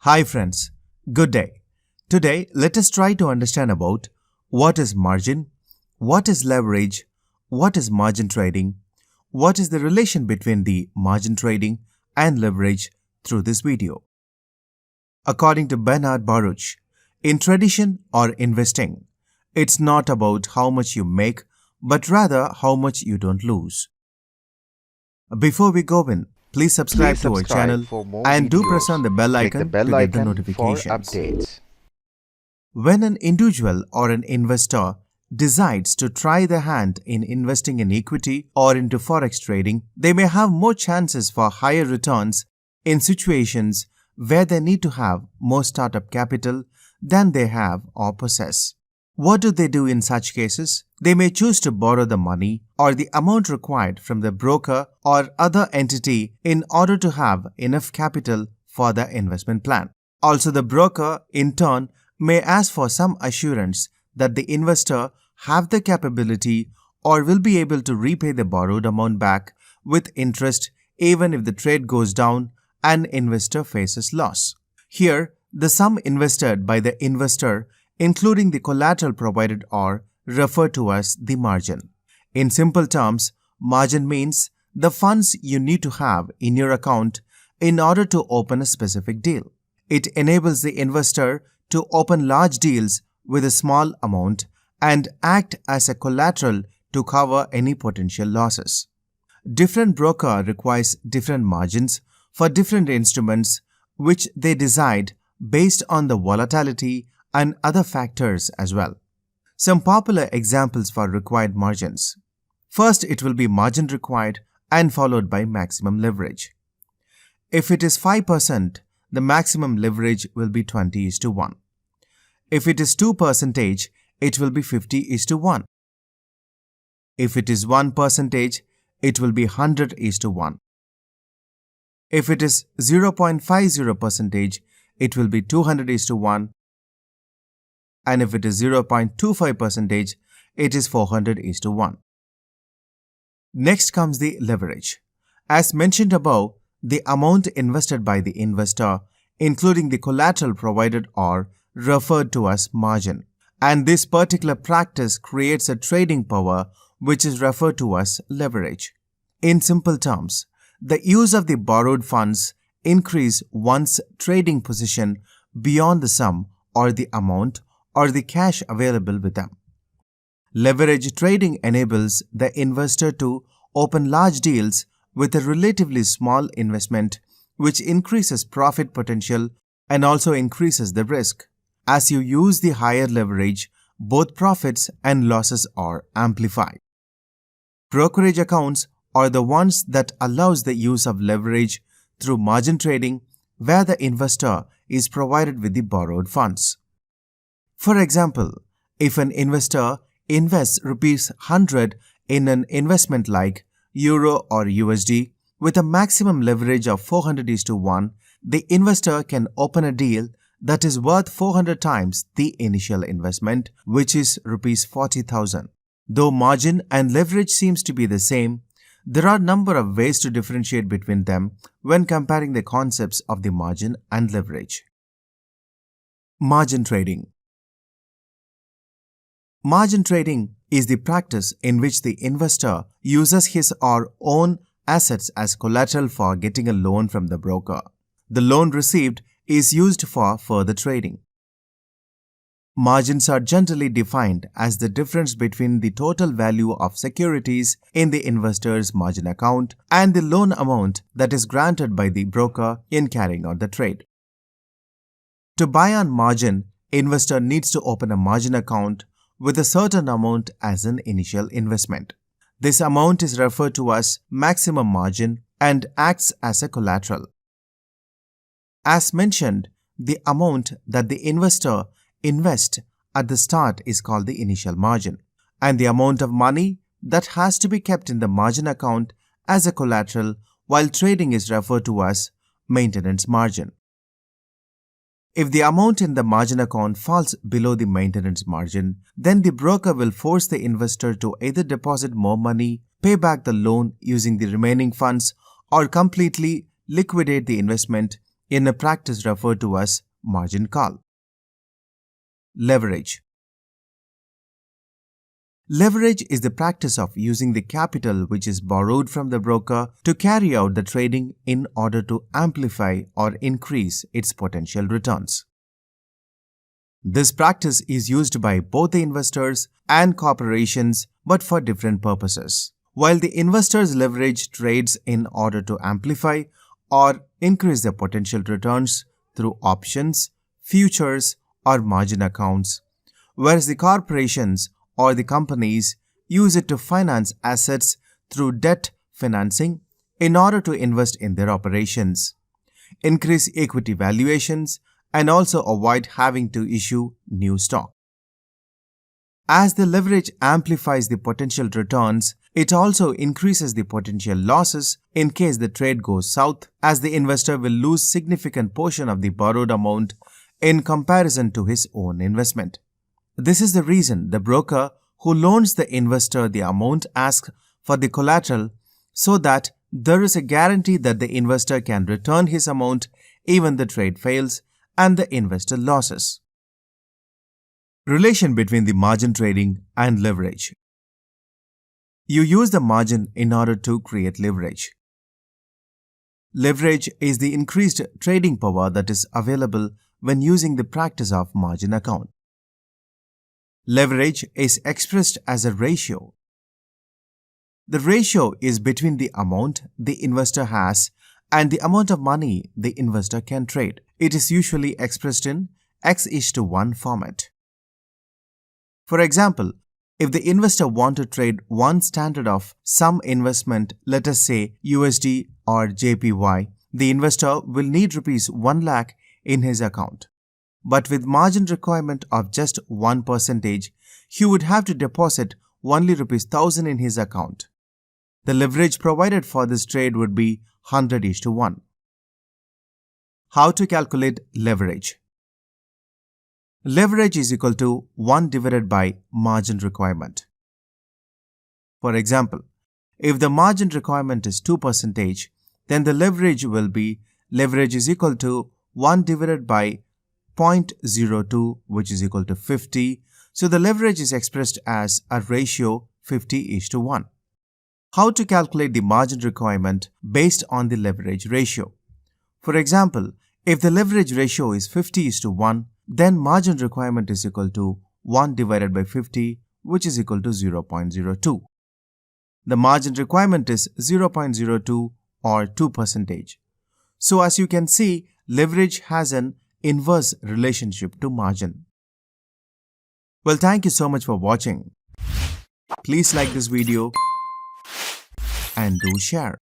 Hi friends, good day. Today let us try to understand about what is margin, what is leverage, what is margin trading, what is the relation between the margin trading and leverage through this video. According to Bernard Baruch, in tradition or investing, it's not about how much you make but rather how much you don't lose. Before we go in, please subscribe to our channel and do press on the bell icon to get the notifications. When an individual or an investor decides to try their hand in investing in equity or into forex trading, they may have more chances for higher returns in situations where they need to have more startup capital than they have or possess. What do they do in such cases? They may choose to borrow the money or the amount required from the broker or other entity in order to have enough capital for their investment plan. Also, the broker, in turn, may ask for some assurance that the investor have the capability or will be able to repay the borrowed amount back with interest even if the trade goes down and investor faces loss. Here, the sum invested by the investor, including the collateral provided, are referred to as the margin. In simple terms, margin means the funds you need to have in your account in order to open a specific deal. It enables the investor to open large deals with a small amount and act as a collateral to cover any potential losses. Different broker requires different margins for different instruments which they decide based on the volatility and other factors as well. Some popular examples for required margins. First, it will be margin required and followed by maximum leverage. If it is 5%, the maximum leverage will be 20:1. If it is 2%, it will be 50:1. If it is 1%, it will be 100:1. If it is 0.50%, it will be 200:1. And if it is 0.25%, it is 400:1. Next comes the leverage. As mentioned above, the amount invested by the investor, including the collateral provided, are referred to as margin. And this particular practice creates a trading power which is referred to as leverage. In simple terms, the use of the borrowed funds increase one's trading position beyond the sum or the amount or the cash available with them. Leverage trading enables the investor to open large deals with a relatively small investment, which increases profit potential and also increases the risk. As you use the higher leverage, both profits and losses are amplified. Brokerage accounts are the ones that allows the use of leverage through margin trading, where the investor is provided with the borrowed funds. For example, if an investor invests ₹100 in an investment like Euro or USD with a maximum leverage of 400:1, the investor can open a deal that is worth 400 times the initial investment, which is ₹40,000. Though margin and leverage seems to be the same, there are a number of ways to differentiate between them when comparing the concepts of the margin and leverage. Margin trading. Margin trading is the practice in which the investor uses his or own assets as collateral for getting a loan from the broker. The loan received is used for further trading. Margins are generally defined as the difference between the total value of securities in the investor's margin account and the loan amount that is granted by the broker in carrying out the trade. To buy on margin, investor needs to open a margin account with a certain amount as an initial investment. This amount is referred to as maximum margin and acts as a collateral. As mentioned, the amount that the investor invests at the start is called the initial margin, and the amount of money that has to be kept in the margin account as a collateral while trading is referred to as maintenance margin. If the amount in the margin account falls below the maintenance margin, then the broker will force the investor to either deposit more money, pay back the loan using the remaining funds, or completely liquidate the investment in a practice referred to as margin call. Leverage. Leverage is the practice of using the capital which is borrowed from the broker to carry out the trading in order to amplify or increase its potential returns. This practice is used by both the investors and corporations, but for different purposes. While the investors leverage trades in order to amplify or increase their potential returns through options, futures, or margin accounts, whereas the corporations or the companies use it to finance assets through debt financing in order to invest in their operations, increase equity valuations, and also avoid having to issue new stock. As the leverage amplifies the potential returns, it also increases the potential losses in case the trade goes south, as the investor will lose significant portion of the borrowed amount in comparison to his own investment. This is the reason the broker who loans the investor the amount asks for the collateral, so that there is a guarantee that the investor can return his amount even the trade fails and the investor loses. Relation between the margin trading and leverage. You use the margin in order to create leverage. Leverage is the increased trading power that is available when using the practice of margin account. Leverage is expressed as a ratio. The ratio is between the amount the investor has and the amount of money the investor can trade. It is usually expressed in X:1 format. For example, if the investor wants to trade one standard of some investment, let us say USD or JPY, the investor will need rupees 1 lakh in his account. But with margin requirement of just 1%, he would have to deposit only rupees 1000 in his account. The leverage provided for this trade would be 100:1. How to calculate leverage? Leverage is equal to 1 divided by margin requirement. For example, if the margin requirement is 2%, then the leverage will be leverage is equal to 1 divided by 0.02, which is equal to 50. So the leverage is expressed as a ratio 50:1. How to calculate the margin requirement based on the leverage ratio? For example, if the leverage ratio is 50:1, then margin requirement is equal to 1 divided by 50, which is equal to 0.02. The margin requirement is 0.02 or 2%. So as you can see, leverage has an inverse relationship to margin. Well, thank you so much for watching. Please like this video and do share.